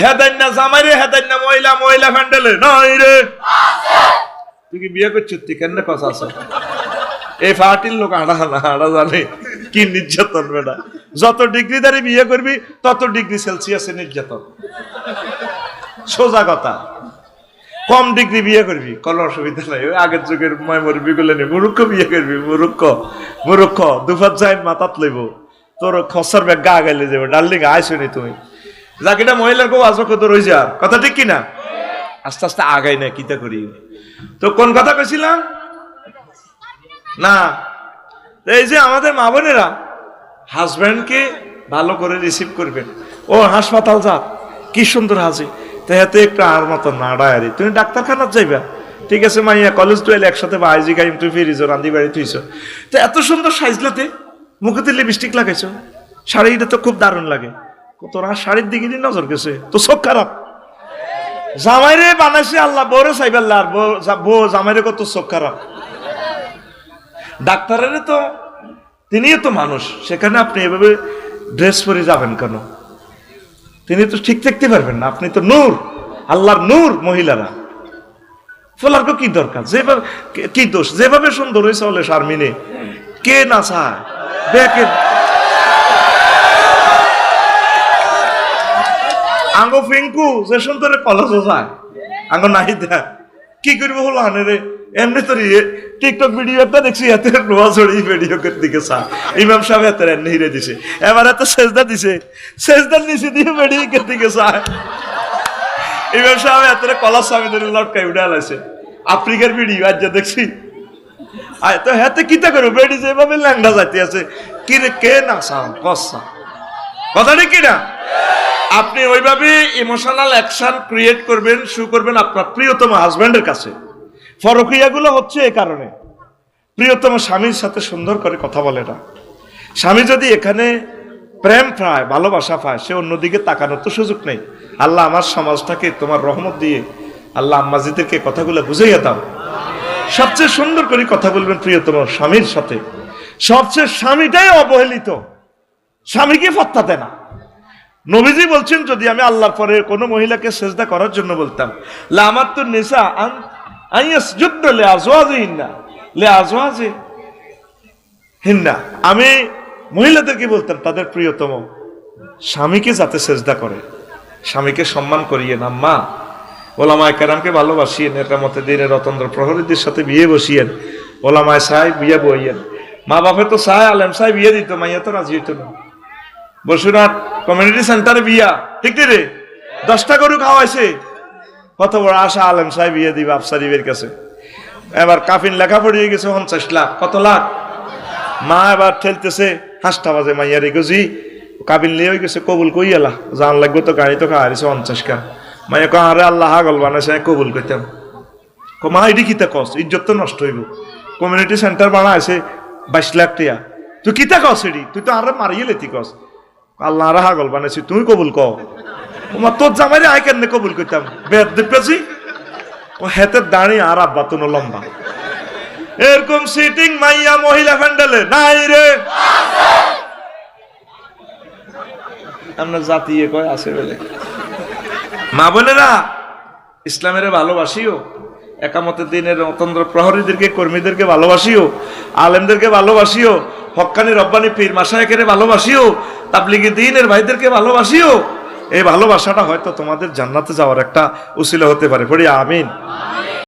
হেদাইন না জামাইরে, হেদাইন না মহিলা, মহিলা ফ্যান্ডেলে নাই রে। তুই কি বিয়ে করছিস? তুই কেন কথা আছে? এই পার্টির লোক আড়া না আড়া জানে কি নির্যাতন বেটা। যত ডিগ্রিদারি বিয়ে করবি তত ডিগ্রি সেলসিয়াসে নির্যাতন। সোজা কথা। কম ডিগ্রি বিয়ে করবি কোনো অসুবিধা নাই, ওই আগের যুগের মুরব্বী গুলো নেই। মুরুক্ষ বিয়ে করবি, মুরুক্ষ মুরুক্ষ দুফাত যাই মাথাত লইব, তোর খসার ব্যাগ গা গাইলে যাবে। ডার্লিং আইসো নি তুমি, যাকিটা মহিলার কেউ আসো কত রয়েছে আর কথা ঠিক কিনা? আস্তে আস্তে আগাই না কিতা করি। তো কোন কথা কইছিলাম না, এই যে আমাদের মা বোনেরা হাজব্যান্ডকে ভালো করে রিসিভ করবেন। ও হাসপাতাল যা, কি সুন্দর হাসি, তেহাতে একটু আর মতো না ডায়ারি, তুমি ডাক্তারখানা যাইবা, ঠিক আছে মাইয়া কলেজ টুয়েল একসাথে বা আইজি গাইম তুই ফিরিস রান্দি বাড়ি তুইছ, তো এত সুন্দর সাইজলাতে মুখেতে লিপস্টিক লাগাইছো, শাড়িটা তো খুব দারুণ লাগে, তোরা শাড়ির দিকে দিন নজর গেছে তো চোখ খারাপ। জামাইরে বানাইছে আল্লাহ, বউরে চাইবাল্লা, আর বউ জামাইরে কত চোখ খারাপ। ডাক্তারের তো তিনিও তো মানুষ, সেখানে আপনি এভাবে ড্রেস পরে যাবেন কেন? তিনি তো ঠিক থাকতে পারবেন না, আপনি তো নূর, আল্লাহর নূর। মহিলারা ফলার কি দরকার? যেভাবে কি দোষ, যেভাবে সুন্দর হয়েছে হলে শারমিনে কে না চায় দেখে। আঙ্গ ফিঙ্কু যে সুন্দর কলেজ যায়, আঙ্গ নাই দেখ কি করবো হলো আনে রে। এমনি তো টিকটক ভিডিও একটা দেখছি, এতে নোয়া ছড়ি ভিডিও দিকে চা ইমাম সাহেব এত হিরে দিছে, এবার এত সেজদা দিছে, সেজদার নিচে দিয়ে ভিডিও দিকে চায়। ইমাম সাহেব এত কলার সামনে ধরে লটকাই উঠে আলাইছে। আফ্রিকার ভিডিও আজ দেখছি, তো হাতে কিতা করবো, বেডি যেভাবে ল্যাংডা যাইতে আছে, কি রে কে না চাও কসা কথাটা কিনা? আপনি ওইভাবে ইমোশনাল অ্যাকশন ক্রিয়েট করবেন, শু করবেন আপনার প্রিয়তম হাজব্যান্ডের কাছে। ফরকিয়াগুলো হচ্ছে এই কারণে, প্রিয়তম স্বামীর সাথে সুন্দর করে কথা বলে না। স্বামী যদি এখানে প্রেম পায়, ভালোবাসা পায়, সে অন্যদিকে তাকানোর তো সুযোগ নেই। আল্লাহ আমার সমাজটাকে তোমার রহমত দিয়ে আল্লাহ আম্মাজিদেরকে কথাগুলো বুঝাইয়া দাও। সবচেয়ে সুন্দর করে কথা বলবেন প্রিয়তম স্বামীর সাথে। সবচেয়ে স্বামীটাই অবহেলিত, স্বামীকে ফত্তা দেয় না। নবীজি বলছেন, যদি আমি আল্লাহর পরে কোনো মহিলাকে সেজদা করার জন্য বলতাম, লা আমারতু নিসা আন আইয়াসজুদনা লিআজওয়াজিহিন্না লিআজওয়াজিহিন্না, আমি মহিলাদেরকে বলতাম তাদের প্রিয়তম স্বামীকে যাতে সেজদা করে, স্বামীকে সম্মান করিয়েন। আম্মা ওলামায়ে কেরামকে ভালোবাসিয়েন, একামতে দিনের রতন্দ্র প্রহরীদের সাথে বিয়ে বসিয়েন, ওলামায়ে সাহেব বিয়ে বইয়েন। মা বাপে তো চায় আলেম সাহেব বিয়ে দিত, মাইয়া তো রাজি হইত না। বসুরহাট কমিউনিটি সেন্টারে বিয়া, ঠিক রে 10টা গরু খাওয়াইছে, কত বড় আশা আলেম সাহেব বিয়ে দিবে আফসারিবের কাছে। এবার কাফিন লেখা পড়িয়ে গেছে 50 লাখ, কত লাখ। মা এবার ঠেলতেছে, হাসটা বাজে মাইয়ারে গজি কাবিন লিয়ে গেছে, কবুল কই এলা জান লাগবে তো, গাড়ি তো খাওয়াইছে 50 কা। মাইয়া কয় আরে আল্লাহ হাগল বানাইছে, কবুল করতাম। মা এটি কিতা কস, ইজ্জত তো নষ্ট হইব। কমিউনিটি সেন্টার বানাইছে 22 লাখ টিয়া, তুই কিতা কস এটি, তুই তো আরে মারিয়ে লেতি কস। আল্লাহ আরে হাগল বানাইছি, তুই কবুল ক। ওমা তোর জামাইরে আই কেন কবুল করতাম, বেদ দেখতেছি ও হেতের দাঁড়িয়ে আর আব্বা তো লম্বা। এরকম সিটিং মাইয়া মহিলা ফ্যান্ডেলে নাই রে। আমরা জাতি কয় আছে বলে। মা বোনেরা ইসলামের ভালোবাসিও, একামতের দিনের অতন্দ্র প্রহরীদেরকে কর্মীদেরকে ভালোবাসিও, আলেমদেরকে ভালোবাসিও, হক্কানি রব্বানি পীর মাশায়েখের ভালোবাসিও, তাবলিগি দ্বীনের ভাইদেরকে ভালোবাসিও। এই ভালোবাসাটা হয়তো তোমাদের জান্নাতে যাওয়ার একটা উসিলা হতে পারে। পড়ি আমিন।